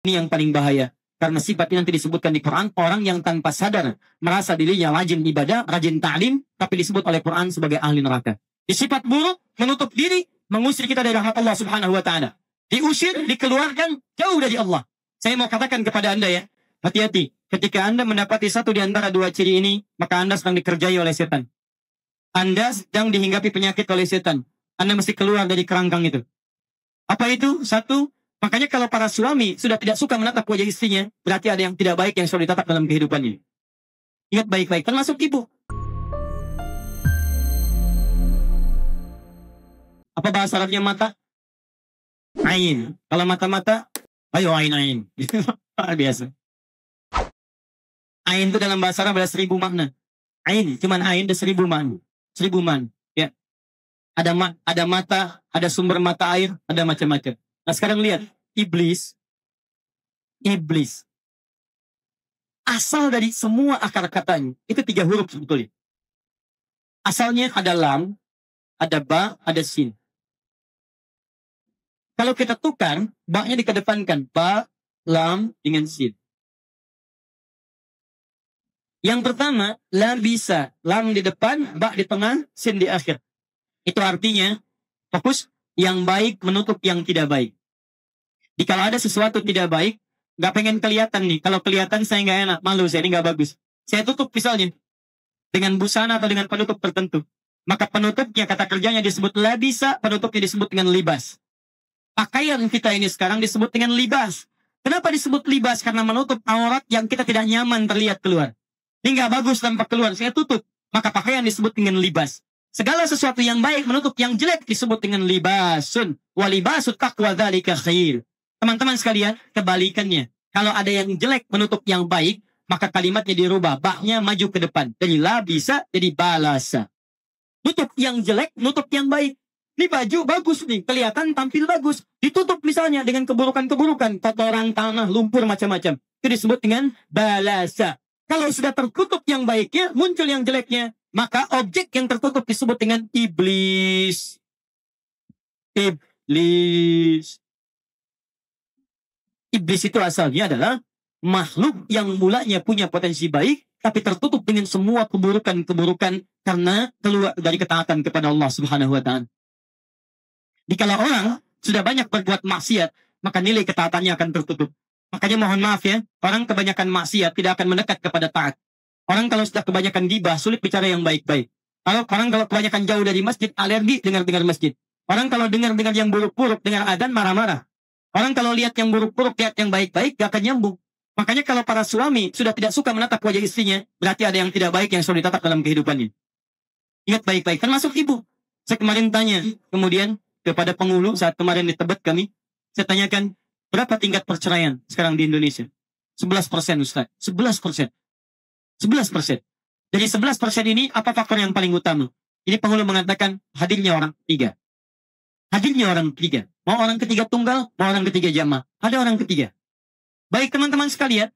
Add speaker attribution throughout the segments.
Speaker 1: Ini yang paling bahaya. Karena sifat ini nanti disebutkan di Quran, orang yang tanpa sadar merasa dirinya rajin ibadah, rajin ta'lim, tapi disebut oleh Quran sebagai ahli neraka. Di sifat buruk, menutup diri, mengusir kita dari rahmat Allah Subhanahu wa Ta'ala. Diusir, dikeluarkan jauh dari Allah. Saya mau katakan kepada Anda ya, hati-hati. Ketika Anda mendapati satu di antara dua ciri ini, maka Anda sedang dikerjai oleh setan. Anda sedang dihinggapi penyakit oleh setan. Anda mesti keluar dari kerangkang itu. Apa itu? Satu, makanya kalau para suami sudah tidak suka menatap wajah istrinya, berarti ada yang tidak baik yang sudah ditatap dalam kehidupannya. Ingat baik-baik, termasuk ibu. Apa bahasa Arabnya mata? Ain. Kalau mata-mata, ayo ain. Biasa. Ain itu dalam bahasa Arab ada 1000 makna. Ain, cuman ain ada 1000 makna. 1000 makna. Ya. Ada mata, ada sumber mata air, ada macam-macam. Nah sekarang lihat, iblis, asal dari semua akar katanya, itu 3 huruf sebetulnya. Asalnya ada lam, ada ba, ada sin. Kalau kita tukar, ba-nya dikedepankan, ba, lam, dengan sin. Yang pertama, la bisa, lam di depan, ba di tengah, sin di akhir. Itu artinya, fokus, yang baik menutup yang tidak baik. Jadi kalau ada sesuatu tidak baik, nggak pengen kelihatan nih. Kalau kelihatan saya nggak enak, malu saya, ini nggak bagus. Saya tutup misalnya, dengan busana atau dengan penutup tertentu. Maka penutupnya, kata kerjanya disebut la bisa, penutupnya disebut dengan libas. Pakaian kita ini sekarang disebut dengan libas. Kenapa disebut libas? Karena menutup aurat yang kita tidak nyaman terlihat keluar. Ini nggak bagus tampak keluar, saya tutup. Maka pakaian disebut dengan libas. Segala sesuatu yang baik menutup yang jelek disebut dengan libasun. Walibasut taqwa dzalika khair. Teman-teman sekalian, kebalikannya. Kalau ada yang jelek menutup yang baik, maka kalimatnya dirubah. Ba-nya maju ke depan. Jadi la bisa, jadi balasa. Tutup yang jelek, nutup yang baik. Ini baju bagus nih, kelihatan tampil bagus. Ditutup misalnya dengan keburukan-keburukan. Kotoran, tanah, lumpur, macam-macam. Itu disebut dengan balasa. Kalau sudah tertutup yang baiknya, muncul yang jeleknya. Maka objek yang tertutup disebut dengan iblis. Iblis itu asalnya adalah makhluk yang mulanya punya potensi baik, tapi tertutup dengan semua keburukan-keburukan karena keluar dari ketaatan kepada Allah Subhanahu wa Ta'ala. Jika orang sudah banyak berbuat maksiat, maka nilai ketaatannya akan tertutup. Makanya mohon maaf ya, orang kebanyakan maksiat tidak akan mendekat kepada taat. Orang kalau sudah kebanyakan gibah, sulit bicara yang baik-baik. Orang kalau kebanyakan jauh dari masjid, alergi dengar-dengar masjid. Orang kalau dengar-dengar yang buruk-buruk, dengar adzan, marah-marah. Orang kalau lihat yang buruk-buruk, lihat yang baik-baik, gak akan nyambung. Makanya kalau para suami sudah tidak suka menatap wajah istrinya, berarti ada yang tidak baik yang sudah ditatap dalam kehidupannya. Ingat baik-baik, termasuk ibu. Saya kemarin tanya, kemudian kepada penghulu saat kemarin di Tebet kami, saya tanyakan, berapa tingkat perceraian sekarang di Indonesia? 11% Ustaz. 11%. 11%. Dari 11% ini, apa faktor yang paling utama? Ini penghulu mengatakan, hadirnya orang ketiga. Hadirnya orang ketiga. Mau orang ketiga tunggal, mau orang ketiga jamaah. Ada orang ketiga. Baik teman-teman sekalian,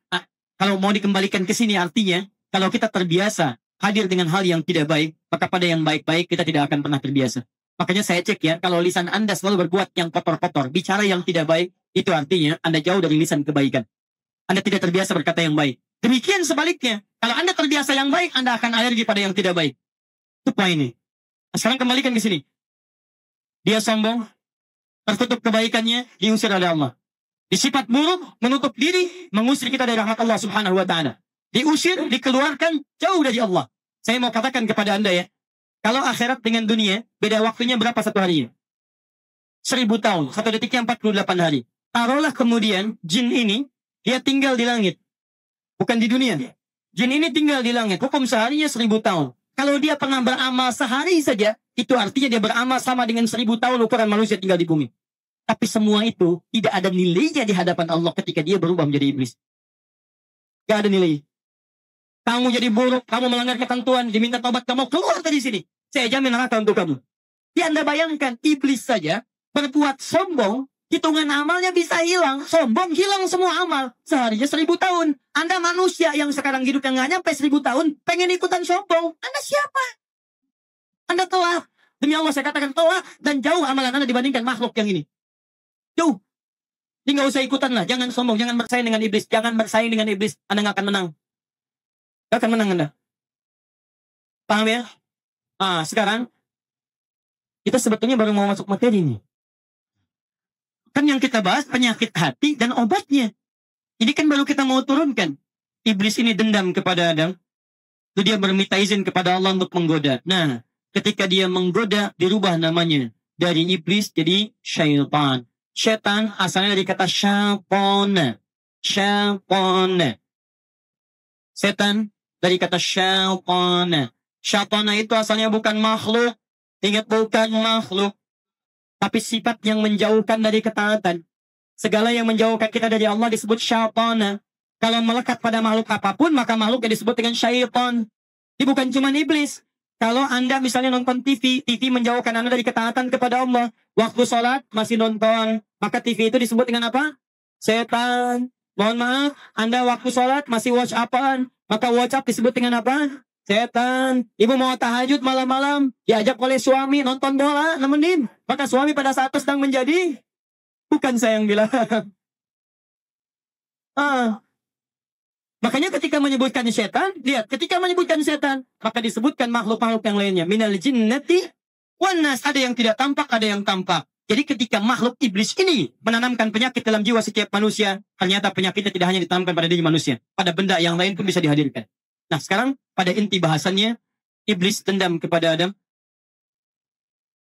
Speaker 1: kalau mau dikembalikan ke sini artinya, kalau kita terbiasa hadir dengan hal yang tidak baik, maka pada yang baik-baik kita tidak akan pernah terbiasa. Makanya saya cek ya, kalau lisan Anda selalu berbuat yang kotor-kotor, bicara yang tidak baik, itu artinya Anda jauh dari lisan kebaikan. Anda tidak terbiasa berkata yang baik. Demikian sebaliknya, kalau Anda terbiasa yang baik, Anda akan alergi pada yang tidak baik. Itu poinnya. Nah, sekarang kembalikan ke sini. Dia sombong, tertutup kebaikannya, diusir oleh Allah. Di sifat buruk, menutup diri, mengusir kita dari rahmat Allah Subhanahu wa Ta'ala. Diusir, dikeluarkan jauh dari Allah. Saya mau katakan kepada Anda ya, kalau akhirat dengan dunia, beda waktunya berapa satu harinya? 1000 tahun, satu detiknya 48 hari. Taruhlah kemudian jin ini, dia tinggal di langit. Bukan di dunia. Jin ini tinggal di langit. Hukum seharinya 1000 tahun. Kalau dia pernah beramal sehari saja, itu artinya dia beramal sama dengan 1000 tahun ukuran manusia tinggal di bumi. Tapi semua itu tidak ada nilainya di hadapan Allah ketika dia berubah menjadi iblis. Gak ada nilai. Kamu jadi buruk, kamu melanggar ketentuan, diminta tobat, kamu keluar dari sini. Saya jamin neraka untuk kamu. Ya Anda bayangkan, iblis saja berbuat sombong, hitungan amalnya bisa hilang. Sombong, hilang semua amal. Seharinya 1000 tahun. Anda manusia yang sekarang hidup yang gak nyampe 1000 tahun, pengen ikutan sombong. Anda siapa? Anda telah. Demi Allah saya katakan telah dan jauh amalan Anda dibandingkan makhluk yang ini. Jauh. Jadi nggak usah ikutan lah. Jangan sombong. Jangan bersaing dengan iblis. Jangan bersaing dengan iblis. Anda nggak akan menang. Nggak akan menang Anda. Paham ya? Sekarang kita sebetulnya baru mau masuk materi nih. Kan yang kita bahas penyakit hati dan obatnya. Ini kan baru kita mau turunkan. Iblis ini dendam kepada Adam. Lalu dia meminta izin kepada Allah untuk menggoda. Nah, ketika dia menggoda, dirubah namanya. Dari iblis jadi syaitan. Syaitan asalnya dari kata syaitan. Syaitan. Setan dari kata syaitan. Syaitan itu asalnya bukan makhluk. Ingat, bukan makhluk. Tapi sifat yang menjauhkan dari ketaatan. Segala yang menjauhkan kita dari Allah disebut syaitan. Kalau melekat pada makhluk apapun, maka makhluk yang disebut dengan syaitan. Ini bukan cuma iblis. Kalau Anda misalnya nonton TV, TV menjauhkan Anda dari ketaatan kepada Allah. Waktu sholat masih nonton, maka TV itu disebut dengan apa? Setan. Mohon maaf, Anda waktu sholat masih WhatsApp-an, maka WhatsApp disebut dengan apa? Setan. Ibu mau tahajud malam-malam, diajak oleh suami nonton bola, nemenin. Maka suami pada saat itu sedang menjadi, bukan saya yang bilang. Makanya ketika menyebutkan setan, lihat, ketika menyebutkan setan, maka disebutkan makhluk-makhluk yang lainnya. Minal jinnati wan nas. Ada yang tidak tampak, ada yang tampak. Jadi ketika makhluk iblis ini menanamkan penyakit dalam jiwa setiap manusia, ternyata penyakitnya tidak hanya ditanamkan pada diri manusia. Pada benda yang lain pun bisa dihadirkan. Nah sekarang pada inti bahasannya, iblis dendam kepada Adam.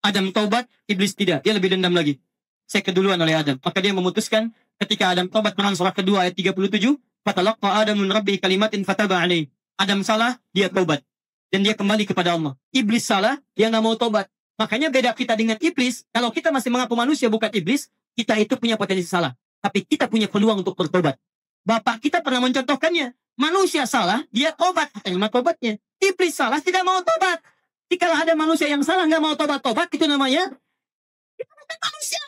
Speaker 1: Adam taubat, iblis tidak. Dia lebih dendam lagi. Saya keduluan oleh Adam. Maka dia memutuskan ketika Adam taubat, Quran surah kedua ayat 37, Fatalaqa Adamun Rabbi kalimatin fataba alaih. Adam salah, dia taubat. Dan dia kembali kepada Allah. Iblis salah, dia nggak mau taubat. Makanya beda kita dengan iblis. Kalau kita masih mengaku manusia bukan iblis, kita itu punya potensi salah. Tapi kita punya peluang untuk bertobat. Bapak kita pernah mencontohkannya. Manusia salah, dia tobat. Terima tobatnya. Iblis salah, tidak mau tobat. Jika ada manusia yang salah, nggak mau tobat-tobat, itu namanya manusia.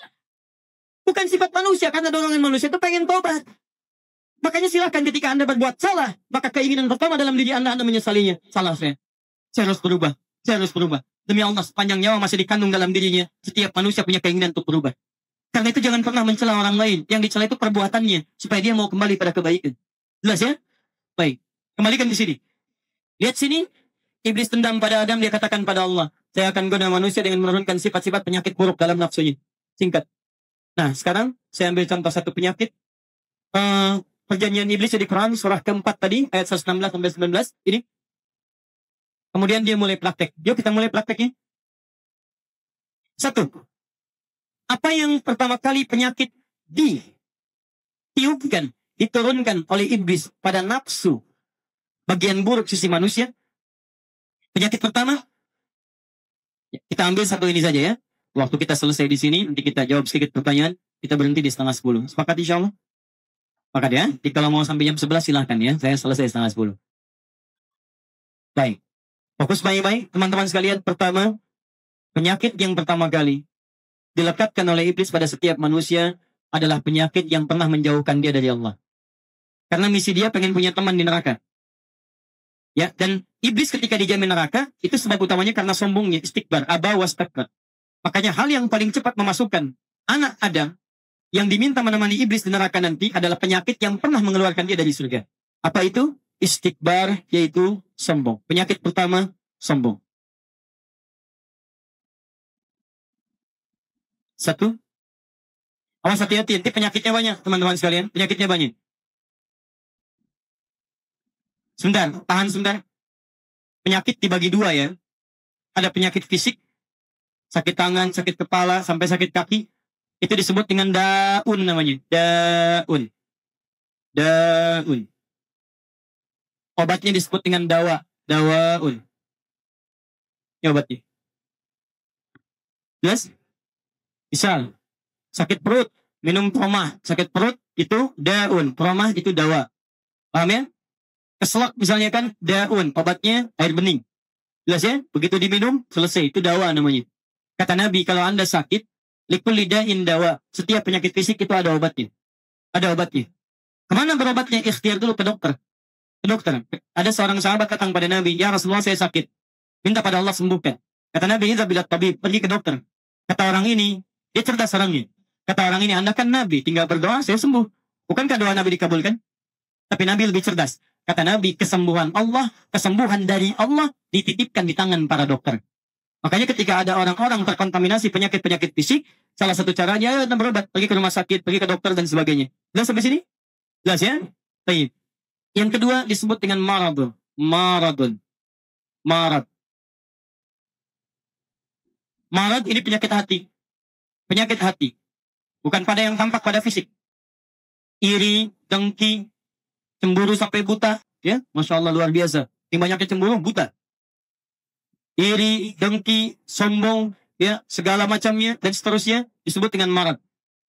Speaker 1: Bukan sifat manusia, karena dorongan manusia itu pengen tobat. Makanya silahkan ketika Anda berbuat salah, maka keinginan pertama dalam diri Anda menyesalinya. Salah saya. Saya harus berubah. Saya harus berubah. Demi Allah, sepanjang nyawa masih dikandung dalam dirinya. Setiap manusia punya keinginan untuk berubah. Karena itu jangan pernah mencela orang lain. Yang dicela itu perbuatannya. Supaya dia mau kembali pada kebaikan. Jelas ya? Baik. Kembalikan di sini. Lihat sini. Iblis dendam pada Adam. Dia katakan pada Allah, saya akan goda manusia dengan menurunkan sifat-sifat penyakit buruk dalam nafsunya. Singkat. Nah, sekarang saya ambil contoh satu penyakit. Perjanjian iblis di Quran surah keempat tadi ayat 116 sampai 19 ini. Kemudian dia mulai praktek. Yuk kita mulai prakteknya. Satu. Apa yang pertama kali penyakit ditiupkan, diturunkan oleh iblis pada nafsu bagian buruk sisi manusia? Penyakit pertama, kita ambil satu ini saja ya. Waktu kita selesai di sini, nanti kita jawab sedikit pertanyaan. Kita berhenti di 9:30. Sepakat insya Allah? Maka ya, kalau mau sampai jam 11 silahkan ya. Saya selesai 9:30. Baik. Fokus baik-baik, teman-teman sekalian. Pertama, penyakit yang pertama kali dilekatkan oleh iblis pada setiap manusia adalah penyakit yang pernah menjauhkan dia dari Allah. Karena misi dia pengen punya teman di neraka. Ya, dan iblis ketika dijamin neraka, itu sebab utamanya karena sombongnya, istikbar, aba wastakbar. Makanya hal yang paling cepat memasukkan anak Adam yang diminta menemani iblis di neraka nanti adalah penyakit yang pernah mengeluarkan dia dari surga. Apa itu? Istikbar, yaitu sombong. Penyakit pertama, sombong. Satu. Awas hati-hati, nanti penyakitnya banyak, teman-teman sekalian. Penyakitnya banyak. Sebentar, tahan sebentar. Penyakit dibagi dua ya. Ada penyakit fisik, sakit tangan, sakit kepala, sampai sakit kaki. Itu disebut dengan daun namanya. Daun. Daun. Obatnya disebut dengan dawa. Dawaun. Ini obatnya. Jelas? Misal, sakit perut, minum promah. Sakit perut itu daun. Promah itu dawa. Paham ya? Keselak misalnya kan daun. Obatnya air bening. Jelas ya? Begitu diminum, selesai. Itu dawa namanya. Kata Nabi, kalau Anda sakit, likulli da'in dawa. Setiap penyakit fisik itu ada obatnya. Ada obatnya. Kemana berobatnya? Ikhtiar dulu ke dokter. Ke dokter. Ada seorang sahabat datang pada Nabi, ya Rasulullah saya sakit. Minta pada Allah sembuhkan. Kata Nabi, idza bilat tabib, pergi ke dokter. Kata orang ini, dia cerdas orangnya. Kata orang ini, Anda kan Nabi, tinggal berdoa, saya sembuh. Bukankah doa Nabi dikabulkan? Tapi Nabi lebih cerdas. Kata Nabi, kesembuhan dari Allah dititipkan di tangan para dokter. Makanya ketika ada orang-orang terkontaminasi penyakit-penyakit fisik, salah satu caranya adalah berobat, pergi ke rumah sakit, pergi ke dokter dan sebagainya. Jelas sampai sini? Jelas ya? Baik. Yang kedua disebut dengan maradun. Marad ini penyakit hati. Penyakit hati. Bukan pada yang tampak pada fisik. Iri, dengki, cemburu sampai buta. Ya, Masya Allah luar biasa. Yang banyaknya cemburu, buta. Iri, dengki, sombong, ya, segala macamnya, dan seterusnya disebut dengan marad.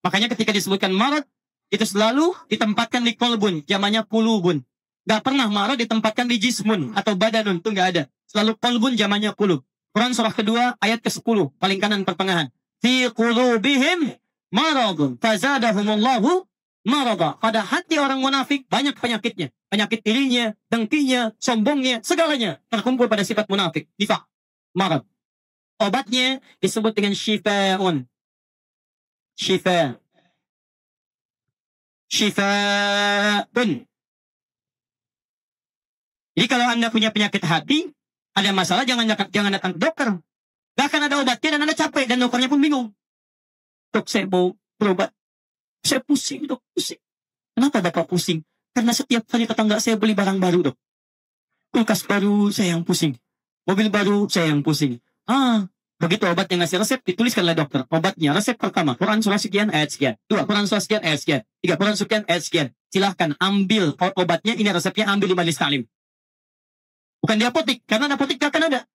Speaker 1: Makanya ketika disebutkan marad, itu selalu ditempatkan di kolbun, jamannya kulubun. Gak pernah marad ditempatkan di jismun atau badanun, itu gak ada. Selalu kolbun, jamannya kulub. Quran surah kedua, ayat ke-10, paling kanan pertengahan. Fi qulubihim maradun, fazadahumullahu marada. Pada hati orang munafik banyak penyakitnya. Penyakit irinya, dengkinya, sombongnya, segalanya terkumpul pada sifat munafik. Nifaq, marad. Obatnya disebut dengan syifa'un. Syifa'un. Jadi kalau Anda punya penyakit hati, ada masalah, jangan datang ke dokter. Gak akan ada obatnya dan Anda capek dan dokternya pun bingung. Dok, saya mau berobat. Saya pusing, dok, pusing. Kenapa Bapak pusing? Karena setiap hari tetangga saya beli barang baru, dok. Kulkas baru, saya yang pusing. Mobil baru, saya yang pusing. Begitu obat yang ngasih resep, dituliskan oleh dokter. Obatnya, resep pertama, Quran surah sekian, ayat sekian. 2, Quran surah sekian, ayat sekian. 3, Quran sekian, ayat sekian. Silahkan ambil obatnya, ini resepnya, ambil di majelis taklim. Bukan di apotik, karena di apotik gak akan ada.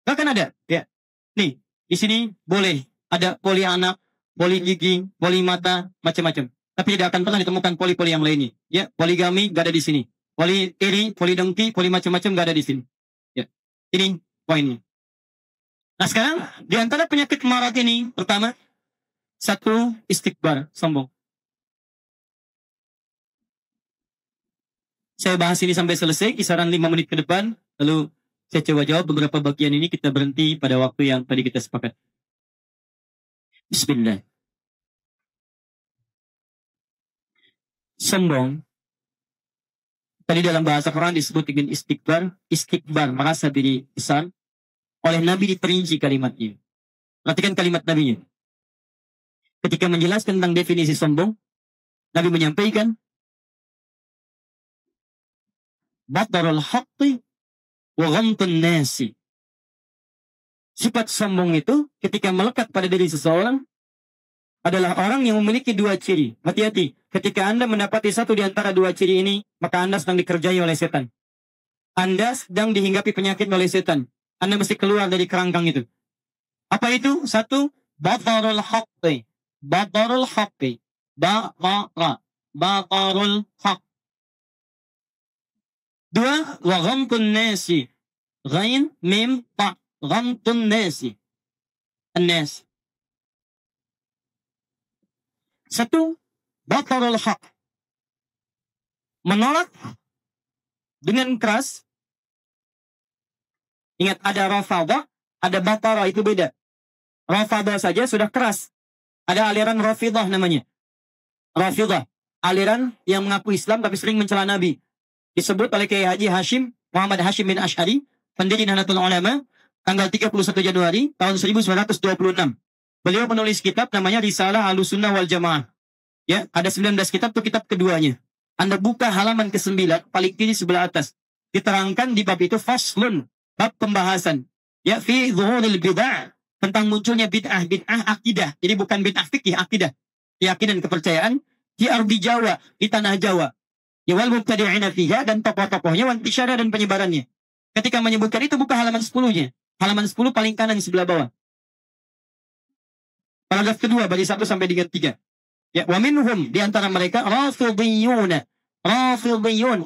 Speaker 1: Gak akan ada. Ya. Nih, di sini boleh ada poli anak, poli gigi, poli mata, macam-macam. Tapi tidak akan pernah ditemukan poli-poli yang lainnya. Ya, poligami gak ada di sini. Poli iri, poli dengki, poli macam-macam gak ada di sini. Ya. Ini poinnya. Nah sekarang, di antara penyakit marad ini, pertama, satu, istikbar, sombong. Saya bahas ini sampai selesai, kisaran 5 menit ke depan, lalu saya coba jawab beberapa bagian ini, kita berhenti pada waktu yang tadi kita sepakat. Bismillah. Sombong. Tadi dalam bahasa Quran disebut dengan istikbar, merasa diri besar. Oleh Nabi diperinci kalimatnya. Perhatikan kalimat Nabi-nya. Ketika menjelaskan tentang definisi sombong, Nabi menyampaikan, batarul haqqi wa ghamtun nasi. Sifat sombong itu ketika melekat pada diri seseorang adalah orang yang memiliki dua ciri. Hati-hati, ketika Anda mendapati satu di antara dua ciri ini, maka Anda sedang dikerjai oleh setan. Anda sedang dihinggapi penyakit oleh setan. Anda mesti keluar dari kerangkang itu. Apa itu? Satu, batarul haqqi. Batarul haqqi. Batarul haqq. Dua, wa ghamtun nasi. Ghain, mim, ta. Ghamtun nasi. An-nas. Satu, batarul haqq. Menolak dengan keras. Ingat, ada rafadah, ada batara, itu beda. Rafadah saja sudah keras. Ada aliran rafidah namanya. Rafidah, aliran yang mengaku Islam tapi sering mencela Nabi. Disebut oleh Kiai Haji Hashim, Muhammad Hashim bin Ash'ari, pendiri Nahdlatul Ulama, tanggal 31 Januari tahun 1926. Beliau menulis kitab namanya Risalah Ahlussunnah wal Jamaah. Ya, ada 19 kitab, itu kitab keduanya. Anda buka halaman ke-9, paling kiri sebelah atas. Diterangkan di bab itu faslun. Bab pembahasan, ya, fi zuhuril bid'ah, tentang munculnya bid'ah akidah. Jadi bukan bid'ah fikih, akidah, keyakinan, kepercayaan di ardi Jawa, di tanah Jawa. Ya, wal mubtadi'ina fiha, dan tokoh-tokohnya, wan tisyara, dan penyebarannya. Ketika menyebutkan itu, buka halaman 10-nya. Halaman 10 paling kanan di sebelah bawah. Paragraf kedua, bagi 1 sampai dengan 3. Ya, wa minhum, di antara mereka rafidhiyun,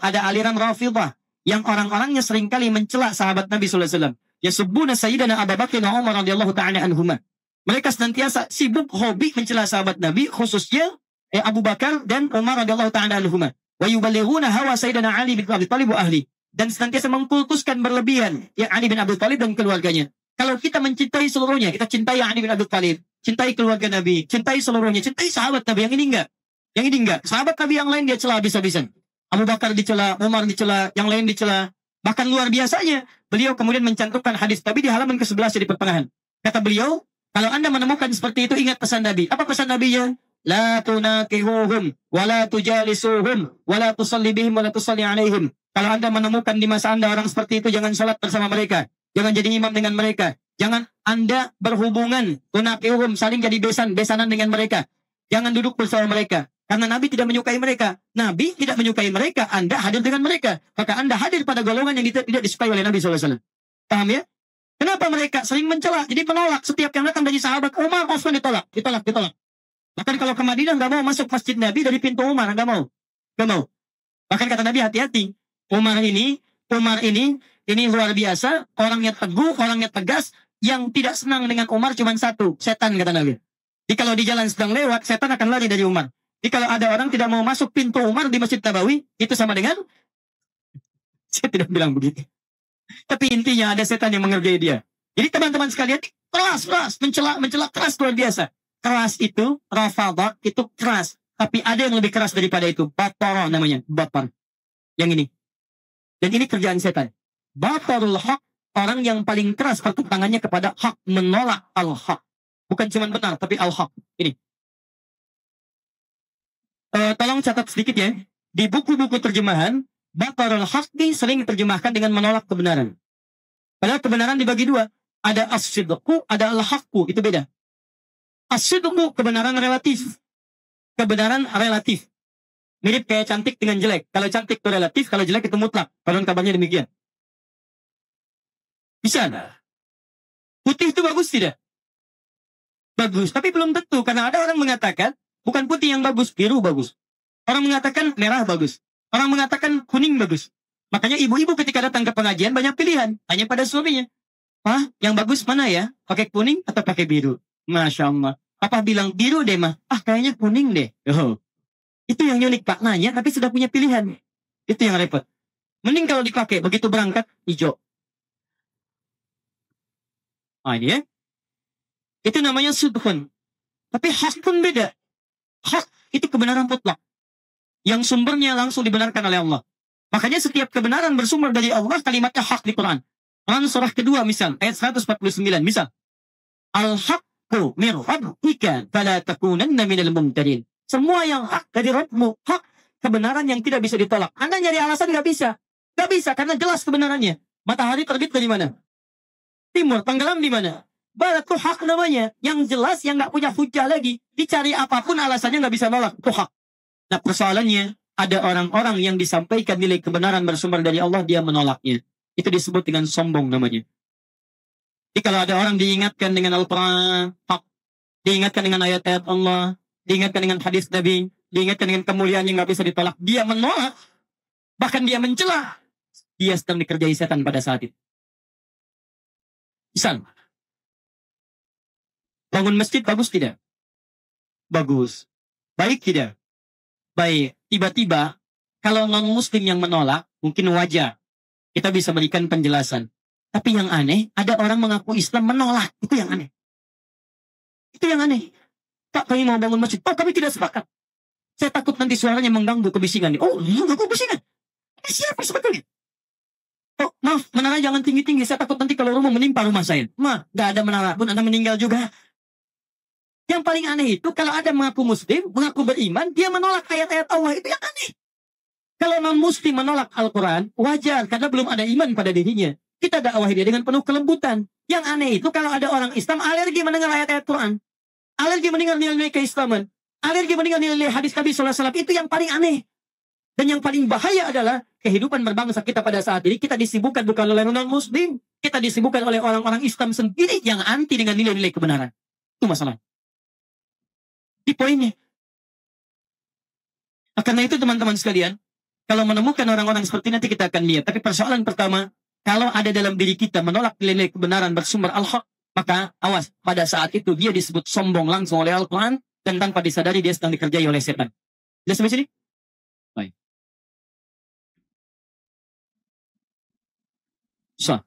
Speaker 1: ada aliran rafidah yang orang-orangnya seringkali mencela sahabat Nabi sallallahu alaihi wasallam. Yasubbuna sayyidina Abu Bakar dan Umar radhiyallahu ta'ala anhuma. Mereka senantiasa sibuk hobi mencela sahabat Nabi, khususnya Abu Bakar dan Umar radhiyallahu ta'ala anhuma. Wa yuballighuna hawa sayyidina Ali bin Abi Thalib wa ahli. Dan senantiasa mengkultuskan berlebihan ya Ali bin Abi Thalib dan keluarganya. Kalau kita mencintai seluruhnya, kita cintai Ali bin Abi Thalib, cintai keluarga Nabi, cintai seluruhnya, cintai sahabat Nabi. Yang ini enggak. Yang ini enggak. Sahabat Nabi yang lain dia cela habis-habisan. Abu Bakar dicela, Umar dicela, yang lain dicela. Bahkan luar biasanya, beliau kemudian mencantumkan hadis Nabi di halaman ke-11 di pertengahan. Kata beliau, kalau Anda menemukan seperti itu, ingat pesan Nabi. Apa pesan Nabi-nya? La tunakihuhum, wa la tujalisuhum, wa la tusalli bihim, wa la tusalli alaihim. Kalau Anda menemukan di masa Anda orang seperti itu, jangan salat bersama mereka. Jangan jadi imam dengan mereka. Jangan Anda berhubungan, tunakihuhum, saling jadi besanan dengan mereka. Jangan duduk bersama mereka. Karena Nabi tidak menyukai mereka. Nabi tidak menyukai mereka. Anda hadir dengan mereka. Maka Anda hadir pada golongan yang tidak disukai oleh Nabi SAW. Paham ya? Kenapa mereka sering mencela? Jadi penolak. Setiap yang datang dari sahabat Umar, Utsman ditolak. Bahkan kalau ke Madinah nggak mau masuk masjid Nabi dari pintu Umar. Nggak mau. Bahkan kata Nabi, hati-hati. Umar ini luar biasa. Orangnya teguh, orangnya tegas. Yang tidak senang dengan Umar cuma satu. Setan, kata Nabi. Jadi kalau di jalan sedang lewat, setan akan lari dari Umar. Jadi kalau ada orang tidak mau masuk pintu Umar di Masjid Nabawi, itu sama dengan, saya tidak bilang begitu. Tapi intinya ada setan yang mengerjai dia. Jadi teman-teman sekalian, keras, mencela keras luar biasa. Keras itu, rafadah, itu keras. Tapi ada yang lebih keras daripada itu. Batar namanya, batar. Yang ini. Dan ini kerjaan setan. Batarul haq, orang yang paling keras pertentangannya kepada hak, menolak al-haq. Bukan cuma benar, tapi al-haq. Ini. Tolong catat sedikit ya. Di buku-buku terjemahan, batarul haqqi sering diterjemahkan dengan menolak kebenaran. Padahal kebenaran dibagi dua. Ada as-sidqu, ada al-haqqu. Itu beda. As-sidqu, kebenaran relatif. Kebenaran relatif. Mirip kayak cantik dengan jelek. Kalau cantik itu relatif, kalau jelek itu mutlak. Padahal kabarnya demikian. Bisa. Putih itu bagus tidak? Bagus, tapi belum tentu. Karena ada orang mengatakan, bukan putih yang bagus, biru bagus. Orang mengatakan merah bagus. Orang mengatakan kuning bagus. Makanya ibu-ibu ketika datang ke pengajian banyak pilihan. Tanya pada suaminya. Pak, yang bagus mana ya? Pakai kuning atau pakai biru? Masya Allah. Papa bilang biru deh mah. Kayaknya kuning deh. Oh. Itu yang unik Pak. Nanya tapi sudah punya pilihan. Itu yang repot. Mending kalau dipakai begitu berangkat hijau. Ini ya. Itu namanya sudhun. Tapi hak pun beda. Hak itu kebenaran mutlak. Yang sumbernya langsung dibenarkan oleh Allah. Makanya setiap kebenaran bersumber dari Allah, kalimatnya hak di Quran. Quran surah kedua misal, ayat 149 misal. Al-haqqu min rabbika fala takunanna minal mumtarin. Semua yang hak dari Rabbmu, hak kebenaran yang tidak bisa ditolak. Anda nyari alasan nggak bisa. Nggak bisa karena jelas kebenarannya. Matahari terbit dari mana? Timur, tenggelam di mana? Barat, itu hak namanya. Yang jelas, yang nggak punya hujah lagi. Dicari apapun alasannya nggak bisa nolak. Itu hak. Nah persoalannya, ada orang-orang yang disampaikan nilai kebenaran bersumber dari Allah, dia menolaknya. Itu disebut dengan sombong namanya. Jadi kalau ada orang diingatkan dengan Al-Quran, hak, diingatkan dengan ayat-ayat Allah, diingatkan dengan hadis Nabi, diingatkan dengan kemuliaan yang nggak bisa ditolak, dia menolak, bahkan dia mencela, dia sedang dikerjai setan pada saat itu. Misal, bangun masjid bagus tidak? Bagus. Baik tidak? Baik. Tiba-tiba, kalau non-muslim yang menolak, mungkin wajar. Kita bisa berikan penjelasan. Tapi yang aneh, ada orang mengaku Islam menolak. Itu yang aneh. Itu yang aneh. Pak, kami mau bangun masjid. Oh, kami tidak sepakat. Saya takut nanti suaranya mengganggu kebisingan. Oh, mengganggu kebisingan. Ini siapa sebetulnya? Oh, maaf, menara jangan tinggi-tinggi. Saya takut nanti kalau rumah menimpa rumah saya. Gak ada menara pun, Anda meninggal juga. Yang paling aneh itu, kalau ada mengaku muslim, mengaku beriman, dia menolak ayat-ayat Allah. Itu yang aneh. Kalau non-muslim menolak Al-Quran, wajar, karena belum ada iman pada dirinya. Kita dakwahi dia dengan penuh kelembutan. Yang aneh itu, kalau ada orang Islam, alergi mendengar ayat-ayat Quran. Alergi mendengar nilai-nilai keislaman. Alergi mendengar nilai hadis Nabi SAW. Itu yang paling aneh. Dan yang paling bahaya adalah, kehidupan berbangsa kita pada saat ini, kita disibukkan bukan oleh non-muslim. Kita disibukkan oleh orang-orang Islam sendiri yang anti dengan nilai-nilai kebenaran. Itu masalah. Di poinnya. Karena itu teman-teman sekalian, kalau menemukan orang-orang seperti nanti kita akan lihat. Tapi persoalan pertama, kalau ada dalam diri kita menolak nilai kebenaran bersumber al-haq, maka awas, pada saat itu dia disebut sombong langsung oleh Al-Quran, dan tanpa disadari dia sedang dikerjai oleh setan. Jelas sampai sini? Baik. So,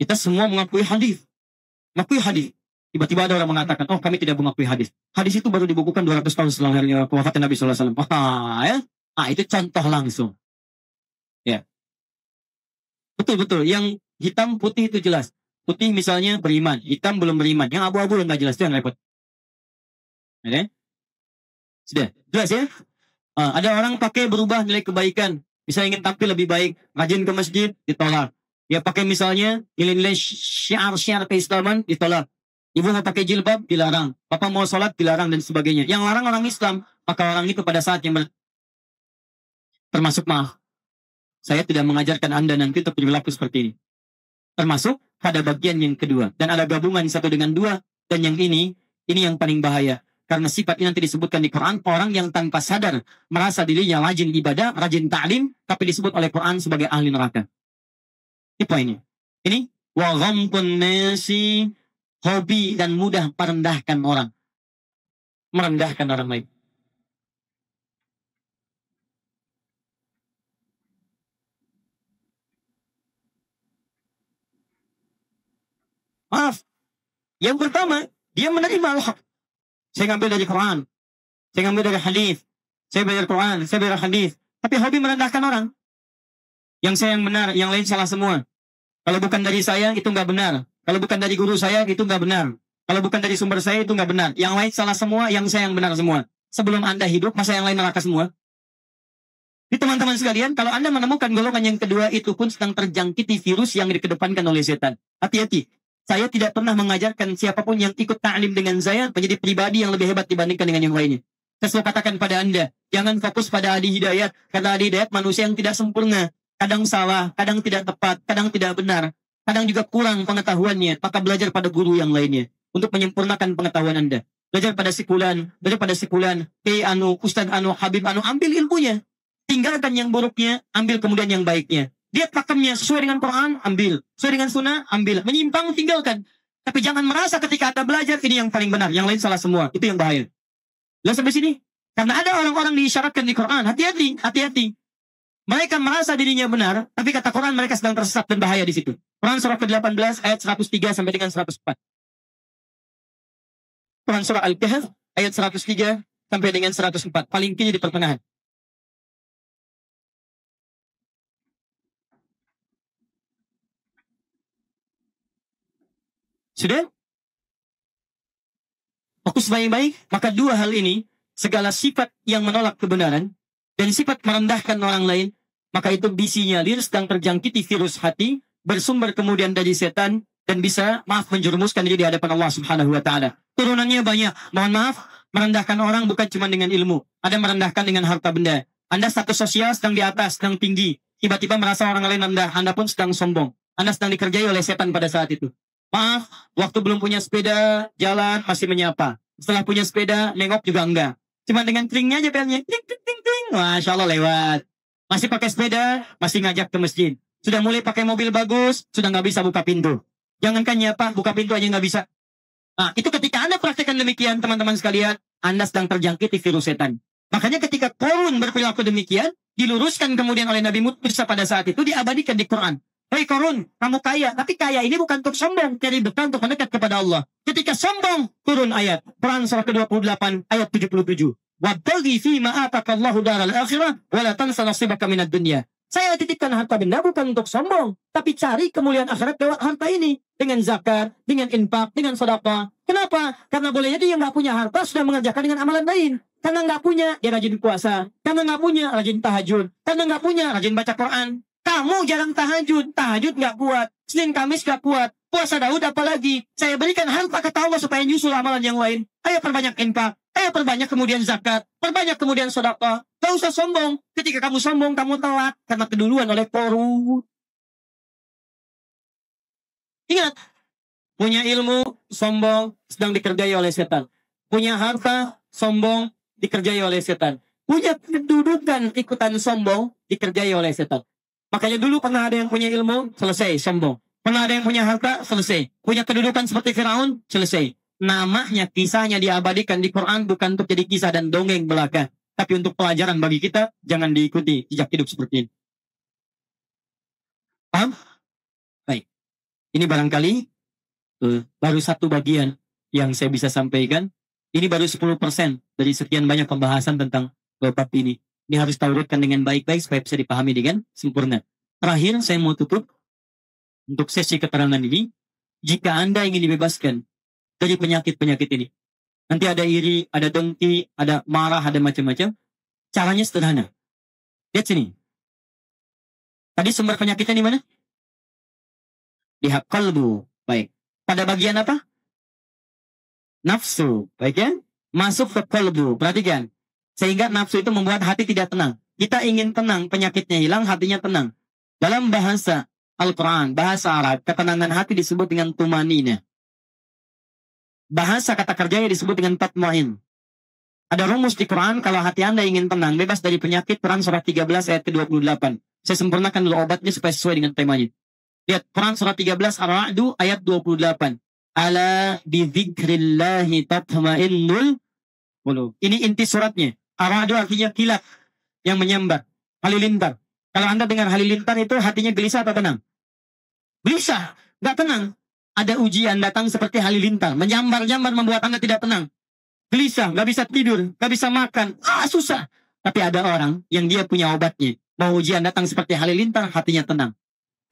Speaker 1: kita semua mengakui hadis. Mengakui hadis. Tiba-tiba ada orang mengatakan, oh kami tidak mengakui hadis. Hadis itu baru dibukukan 200 tahun setelah wafatan Nabi SAW. Ya? Itu contoh langsung. Ya. Betul-betul. Yang hitam putih itu jelas. Putih misalnya beriman, hitam belum beriman. Yang abu-abu nggak jelas, itu yang repot. Oke? Sudah, jelas ya? Ada orang pakai berubah nilai kebaikan. Bisa ingin tampil lebih baik, rajin ke masjid, ditolak. Dia pakai misalnya nilai-nilai syiar-syiar keislaman, ditolak. Ibu mau pakai jilbab, dilarang. Bapak mau sholat, dilarang, dan sebagainya. Yang larang orang Islam, maka orang itu pada saat yang termasuk maaf. Saya tidak mengajarkan Anda nanti untuk berlaku seperti ini. Termasuk pada bagian yang kedua. Dan ada gabungan satu dengan dua. Dan yang ini yang paling bahaya. Karena sifat ini nanti disebutkan di Quran, orang yang tanpa sadar merasa dirinya rajin ibadah, rajin ta'lim, tapi disebut oleh Quran sebagai ahli neraka. Ini poinnya. Ini wa ghamtun nasi, hobi dan mudah merendahkan orang. Merendahkan orang lain. Maaf. Yang pertama, dia menerima al-haq. Saya ngambil dari Quran. Saya ngambil dari hadis. Saya belajar Quran. Saya belajar hadis. Tapi hobi merendahkan orang. Yang saya yang benar, yang lain salah semua. Kalau bukan dari saya, itu nggak benar. Kalau bukan dari guru saya, itu nggak benar. Kalau bukan dari sumber saya, itu nggak benar. Yang lain salah semua, yang saya yang benar semua. Sebelum Anda hidup, masa yang lain neraka semua? Jadi teman-teman sekalian, kalau Anda menemukan golongan yang kedua, itu pun sedang terjangkiti virus yang dikedepankan oleh setan. Hati-hati. Saya tidak pernah mengajarkan siapapun yang ikut ta'lim dengan saya menjadi pribadi yang lebih hebat dibandingkan dengan yang lainnya. Saya selalu katakan pada Anda, jangan fokus pada ahli hidayat. Karena ahli hidayat manusia yang tidak sempurna. Kadang salah, kadang tidak tepat, kadang tidak benar. Kadang juga kurang pengetahuannya. Maka belajar pada guru yang lainnya. Untuk menyempurnakan pengetahuan Anda. Belajar pada sikulan, Ustadz anu, Habib anu, ambil ilmunya. Tinggalkan yang buruknya, ambil kemudian yang baiknya. Dia pakemnya sesuai dengan Quran, ambil. Sesuai dengan sunnah, ambil. Menyimpang, tinggalkan. Tapi jangan merasa ketika Anda belajar, ini yang paling benar. Yang lain salah semua. Itu yang bahaya. Lihat sampai sini. Karena ada orang-orang diisyaratkan di Quran. Hati-hati, hati-hati. Mereka merasa dirinya benar, tapi kata Quran mereka sedang tersesat dan bahaya di situ. Quran surah ke-18 ayat 103 sampai dengan 104. Quran surah Al-Kahf ayat 103 sampai dengan 104. Paling kiri di pertengahan. Sudah? Fokus baik-baik. Maka dua hal ini, segala sifat yang menolak kebenaran dan sifat merendahkan orang lain, maka itu disinyalir sedang terjangkiti virus hati, bersumber kemudian dari setan, dan bisa, menjerumuskan diri di hadapan Allah Subhanahu wa Ta'ala. Turunannya banyak. Mohon maaf, merendahkan orang bukan cuma dengan ilmu. Ada merendahkan dengan harta benda. Anda status sosial sedang di atas, sedang tinggi. Tiba-tiba merasa orang lain rendah, Anda pun sedang sombong. Anda sedang dikerjai oleh setan pada saat itu. Maaf, waktu belum punya sepeda, jalan, masih menyapa. Setelah punya sepeda, nengok juga enggak. Cuma dengan kelingnya aja pelnya. Ting, ting, ting, ting. Masya Allah lewat. Masih pakai sepeda, masih ngajak ke masjid. Sudah mulai pakai mobil bagus, sudah nggak bisa buka pintu. Jangankan nyapa, buka pintu aja nggak bisa. Nah, itu ketika Anda praktekkan demikian, teman-teman sekalian, Anda sedang terjangkiti virus setan. Makanya ketika Qarun berperilaku demikian, diluruskan kemudian oleh Nabi Musa pada saat itu, diabadikan di Quran. Hei Qarun, kamu kaya, tapi kaya ini bukan untuk sombong, cari bekal untuk mendekat kepada Allah. Ketika sombong, turun ayat. Quran surah ke-28, ayat 77. Wabtaghi fima atakallahu daral akhirah, wala tansa nasibaka minad dunya. Saya titipkan harta benda bukan untuk sombong, tapi cari kemuliaan akhirat lewat harta ini. Dengan zakat, dengan infak, dengan sedekah. Kenapa? Karena boleh jadi yang nggak punya harta sudah mengerjakan dengan amalan lain. Karena nggak punya, dia rajin puasa. Karena nggak punya, rajin tahajud. Karena nggak punya, rajin baca Quran. Kamu jarang tahajud nggak kuat. Senin Kamis nggak kuat. Puasa Daud apalagi. Saya berikan harta kata Allah supaya nyusul amalan yang lain. Ayo perbanyak infak. Ayo perbanyak kemudian zakat. Perbanyak kemudian sedekah. Gak usah sombong. Ketika kamu sombong, kamu telat. Karena keduluan oleh Qarun. Ingat. Punya ilmu, sombong, sedang dikerjai oleh setan. Punya harta, sombong, dikerjai oleh setan. Punya kedudukan, ikutan sombong, dikerjai oleh setan. Makanya dulu pernah ada yang punya ilmu, selesai, sombong. Pernah ada yang punya harta, selesai. Punya kedudukan seperti Firaun, selesai. Namanya, kisahnya diabadikan di Quran bukan untuk jadi kisah dan dongeng belaka. Tapi untuk pelajaran bagi kita, jangan diikuti jejak hidup seperti ini. Paham? Baik. Ini barangkali baru satu bagian yang saya bisa sampaikan. Ini baru 10% dari sekian banyak pembahasan tentang bab ini. Ini harus diurutkan dengan baik-baik supaya bisa dipahami dengan sempurna. Terakhir, saya mau tutup untuk sesi keterangan ini. Jika Anda ingin dibebaskan dari penyakit-penyakit ini, nanti ada iri, ada dengki, ada marah, ada macam-macam. Caranya sederhana. Lihat sini. Tadi sumber penyakitnya di mana? Di qalbu. Baik. Pada bagian apa? Nafsu. Baik ya? Masuk ke qalbu. Perhatikan. Sehingga nafsu itu membuat hati tidak tenang. Kita ingin tenang, penyakitnya hilang, hatinya tenang. Dalam bahasa Al-Quran, bahasa Arab, ketenangan hati disebut dengan tumanina. Bahasa kata kerjanya disebut dengan tatmain. Ada rumus di Quran, kalau hati Anda ingin tenang, bebas dari penyakit, Quran surah 13 ayat ke-28. Saya sempurnakan dulu obatnya supaya sesuai dengan temanya. Lihat, Quran surah 13 Ar-Ra'du ayat 28. Ala bidzikrillahi tatma'innul qulub. Ini inti suratnya. Ar-Ra'du artinya kilat yang menyambar, halilintar. Kalau Anda dengar halilintar itu hatinya gelisah atau tenang? Gelisah, nggak tenang. Ada ujian datang seperti halilintar, menyambar-nyambar membuat Anda tidak tenang. Gelisah, nggak bisa tidur, nggak bisa makan, susah. Tapi ada orang yang dia punya obatnya. Mau ujian datang seperti halilintar, hatinya tenang.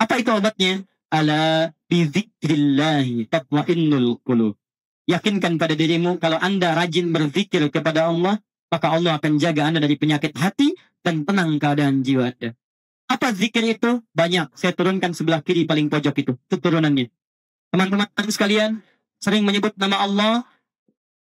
Speaker 1: Apa itu obatnya? Ala bidzikrillahi tatma'innul qulub. Yakinkan pada dirimu kalau Anda rajin berzikir kepada Allah, maka Allah akan jaga Anda dari penyakit hati dan tenang keadaan jiwa Anda. Apa zikir itu? Banyak. Saya turunkan sebelah kiri paling pojok itu turunannya. Teman-teman sekalian sering menyebut nama Allah,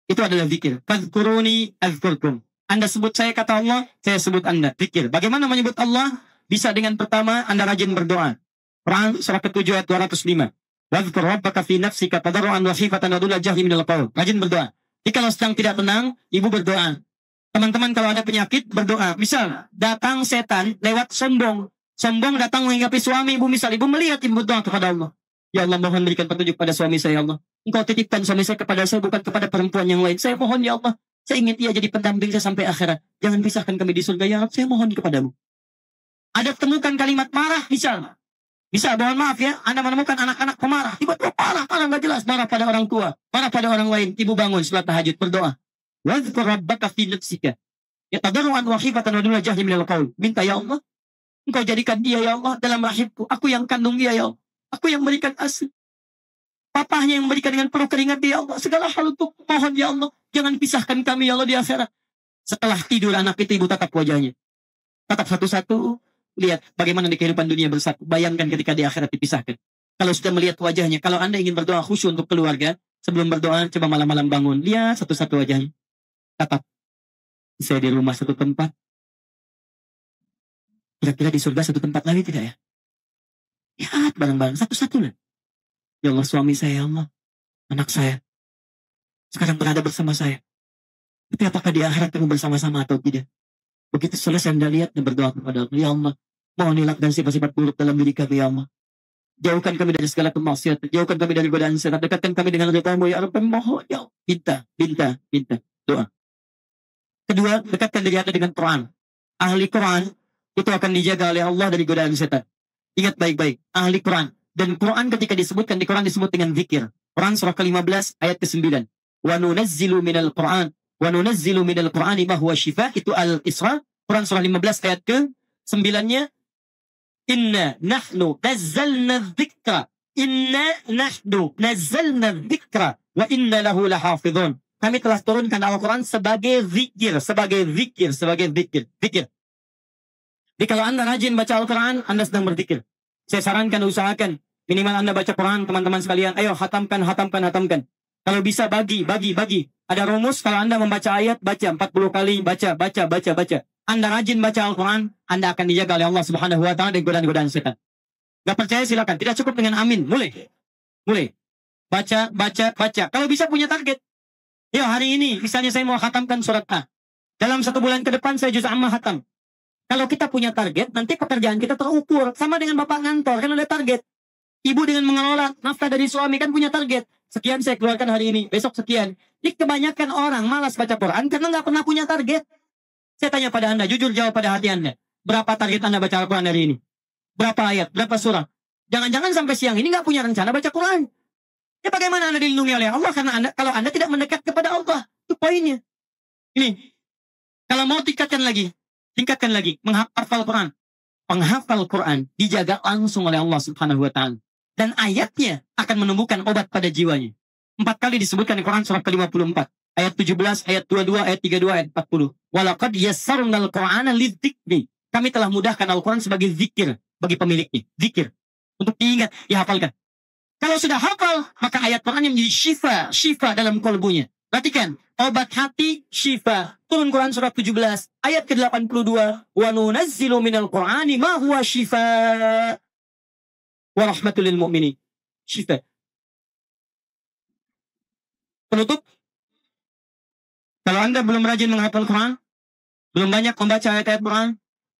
Speaker 1: itu adalah zikir. Fadhkuruni azkurkum. Anda sebut saya kata Allah, saya sebut Anda. Zikir. Bagaimana menyebut Allah? Bisa dengan pertama Anda rajin berdoa. Quran surah ke-7 ayat 205. Wadhkur rabbaka fi nafsika tadarruan wa khifatan wa duna jahri minal qaul. Rajin berdoa. Jika kalau sedang tidak tenang, ibu berdoa. Teman-teman kalau ada penyakit berdoa. Misal datang setan lewat sombong. Sombong datang menghinggapi suami ibu, misal ibu melihat ibu berdoa kepada Allah. Ya Allah, mohon berikan petunjuk pada suami saya, Allah. Engkau titipkan suami saya kepada saya, bukan kepada perempuan yang lain. Saya mohon ya Allah, saya ingin dia jadi pendamping saya sampai akhirat. Jangan pisahkan kami di surga ya Allah, saya mohon kepadamu. Ada temukan kalimat marah misal. Bisa, mohon maaf ya, Anda menemukan anak-anak pemarah. Tiba-tiba marah nggak jelas. Marah pada orang tua, marah pada orang lain. Ibu bangun setelah tahajud berdoa. Wadhkur rabbaka fi nafsika yatadarruan wa khifatan wa duna jahri minal qaul. Minta ya Allah, Engkau jadikan dia ya Allah dalam rahimku. Aku yang kandung dia ya Allah. Aku yang berikan ASI. Papahnya yang memberikan dengan penuh keringat dia Allah. Segala hal untuk mohon ya Allah. Jangan pisahkan kami ya Allah di akhirat. Setelah tidur anak itu ibu tatap wajahnya. Tatap satu-satu. Lihat bagaimana di kehidupan dunia bersatu. Bayangkan ketika di akhirat dipisahkan. Kalau sudah melihat wajahnya. Kalau Anda ingin berdoa khusyuk untuk keluarga. Sebelum berdoa coba malam-malam bangun. Lihat satu-satu wajahnya. Tatap. Saya di rumah satu tempat. Kira-kira di surga satu tempat lagi tidak ya? Lihat bareng-bareng satu-satu lah. Ya Allah, suami saya, ya Allah, anak saya sekarang berada bersama saya. Tapi apakah di akhirat kamu bersama-sama atau tidak? Begitu selesai Anda lihat dan berdoa kepada Allah, ya Allah, mohon hilangkan sifat-sifat buruk dalam diri kami, ya Allah. Jauhkan kami dari segala kemaksiatan, jauhkan kami dari godaan setan, dekatkan kami dengan ridhamu, ya Allah, mohon, ya Allah. Minta, doa. Kedua, dekatkan diri Anda dengan Quran. Ahli Quran itu akan dijaga oleh Allah dari godaan setan. Ingat baik-baik, ahli Quran. Dan Quran ketika disebutkan di Quran disebut dengan zikir. Quran surah ke-15 ayat ke-9. Wa nunazzilu minal Quran. Wa nunazzilu minal Qur'ani ma huwa shifa. Itu Al-Isra. Quran surah 15 ayat ke-9-nya. Inna nahnu nazzalna dzikra. Inna nahnu nazzalna dzikra. Wa inna lahu lahafidhun. Kami telah turunkan Al-Quran sebagai zikir. Sebagai zikir. Zikir. Jadi kalau Anda rajin baca Al-Quran, Anda sedang berzikir. Saya sarankan, usahakan. Minimal Anda baca Quran, teman-teman sekalian. Ayo, hatamkan. Kalau bisa, bagi. Ada rumus, kalau Anda membaca ayat, baca 40 kali, baca. Anda rajin baca Al-Quran, Anda akan dijaga oleh Allah Subhanahu wa Ta'ala dari godaan-godaan setan. Gak percaya, silakan. Tidak cukup dengan amin. Mulai. Baca. Kalau bisa punya target. Ya, hari ini, misalnya saya mau hatamkan surat A. Dalam 1 bulan ke depan, saya juz amma hatam. Kalau kita punya target, nanti pekerjaan kita terukur. Sama dengan bapak ngantor, kan ada target. Ibu dengan mengelola nafkah dari suami kan punya target. Sekian saya keluarkan hari ini, besok sekian. Jadi kebanyakan orang malas baca Quran karena nggak pernah punya target. Saya tanya pada Anda, jujur jawab pada hati Anda. Berapa target Anda baca Al-Quran hari ini? Berapa ayat? Berapa surah? Jangan-jangan sampai siang ini nggak punya rencana baca Quran. Ya bagaimana Anda dilindungi oleh Allah? Karena kalau Anda tidak mendekat kepada Allah. Itu poinnya. Ini. Kalau mau tingkatkan lagi. Menghafal Quran. Penghafal Quran dijaga langsung oleh Allah Subhanahu wa Ta'ala. Dan ayatnya akan menumbuhkan obat pada jiwanya. 4 kali disebutkan di Quran surah ke-54. Ayat 17, ayat 22, ayat 32, ayat 40. Walaqad yassarnal Qur'ana lidzikri. Kami telah mudahkan Al-Quran sebagai zikir bagi pemiliknya. Zikir. Untuk diingat, dihafalkan. Kalau sudah hafal, maka ayat Quran yang menjadi syifa dalam kolbunya. Perhatikan, obat hati syifa. Turun Quran surah 17, ayat ke-82. Wa nunazzilu minal Qur'ani ma huwa syifa wa rahmatul lil mu'minin. Syifa. Penutup. Kalau Anda belum rajin menghafal Quran, belum banyak membaca ayat-ayat Quran,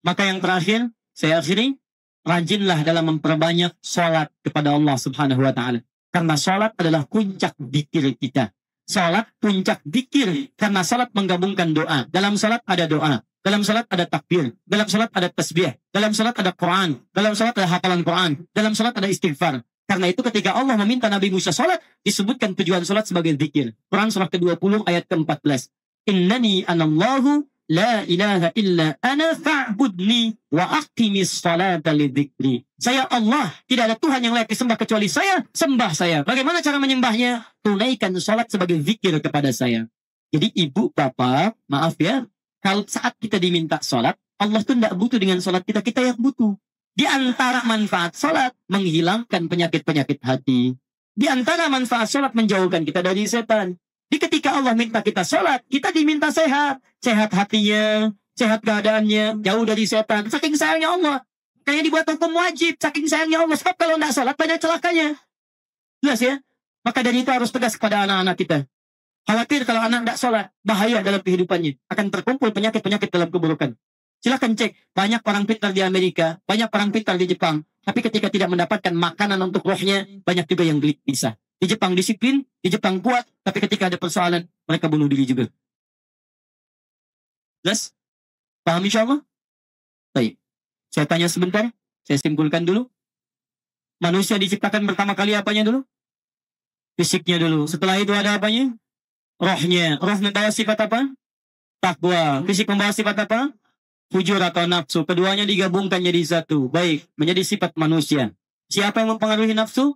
Speaker 1: maka yang terakhir, saya akhiri, rajinlah dalam memperbanyak sholat kepada Allah Subhanahu wa Ta'ala. Karena sholat adalah puncak zikir kita. Sholat puncak zikir. Karena sholat menggabungkan doa. Dalam sholat ada doa. Dalam sholat ada takbir. Dalam sholat ada tasbih. Dalam sholat ada Quran. Dalam sholat ada hafalan Quran. Dalam sholat ada istighfar. Karena itu ketika Allah meminta Nabi Musa sholat, disebutkan tujuan sholat sebagai zikir. Quran surah ke-20 ayat ke-14. Innani anallahu la ilaha illa ana fa'budni wa aqimis salata lidzikri. Saya Allah, tidak ada Tuhan yang layak disembah kecuali saya, sembah saya. Bagaimana cara menyembahnya? Tunaikan salat sebagai zikir kepada saya. Jadi ibu, bapak, maaf ya, kalau saat kita diminta salat, Allah tuh tidak butuh dengan salat kita, kita yang butuh. Di antara manfaat salat, menghilangkan penyakit-penyakit hati. Di antara manfaat salat, menjauhkan kita dari setan. Di ketika Allah minta kita sholat, kita diminta sehat. Sehat hatinya, sehat keadaannya, jauh dari setan. Saking sayangnya Allah. Kayaknya dibuat hukum wajib, saking sayangnya Allah. Sebab kalau tidak sholat, banyak celakanya. Jelas ya? Maka dari itu harus tegas kepada anak-anak kita. Khawatir kalau anak tidak sholat, bahaya dalam kehidupannya. Akan terkumpul penyakit-penyakit dalam keburukan. Silahkan cek, banyak orang pintar di Amerika, banyak orang pintar di Jepang. Tapi ketika tidak mendapatkan makanan untuk rohnya, banyak juga yang gelisah. Di Jepang disiplin, di Jepang kuat, tapi ketika ada persoalan, mereka bunuh diri juga. Jelas? Paham insya Allah? Baik. Saya tanya sebentar, saya simpulkan dulu. Manusia diciptakan pertama kali apanya dulu? Fisiknya dulu. Setelah itu ada apanya? Rohnya. Roh membawa sifat apa? Takwa. Fisik membawa sifat apa? Fujur atau nafsu. Keduanya digabungkan jadi satu. Baik, menjadi sifat manusia. Siapa yang mempengaruhi nafsu?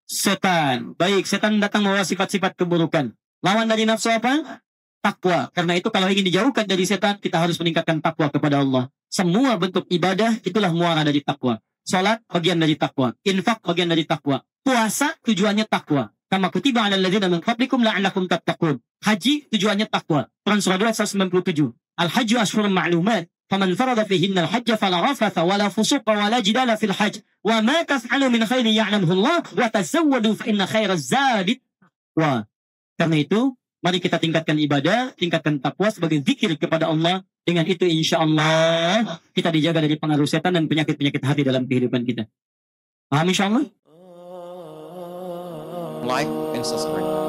Speaker 1: Setan. Baik, setan datang membawa sifat-sifat keburukan. Lawan dari nafsu apa? Takwa. Karena itu kalau ingin dijauhkan dari setan, kita harus meningkatkan takwa kepada Allah. Semua bentuk ibadah itulah muara dari takwa. Salat bagian dari takwa. Infak bagian dari takwa. Puasa tujuannya takwa. Kama kutiba 'alal ladzina min qablikum la'allakum tattaqun. Haji tujuannya takwa. Quran surah 2 ayat 197. Al-hajju ashhurun ma'lumat. فمن فرض فيهن الحج فلا رفث ولا فسوق ولا جدال في الحج وما تفعلوا من خير يعلمه الله وتزودوا فإن خير الزاد التقوى. Karena itu, mari kita tingkatkan ibadah, tingkatkan takwa sebagai zikir kepada Allah. Dengan itu insya Allah kita dijaga dari pengaruh setan dan penyakit-penyakit hati dalam kehidupan kita. Paham insya Allah?
Speaker 2: Like and subscribe.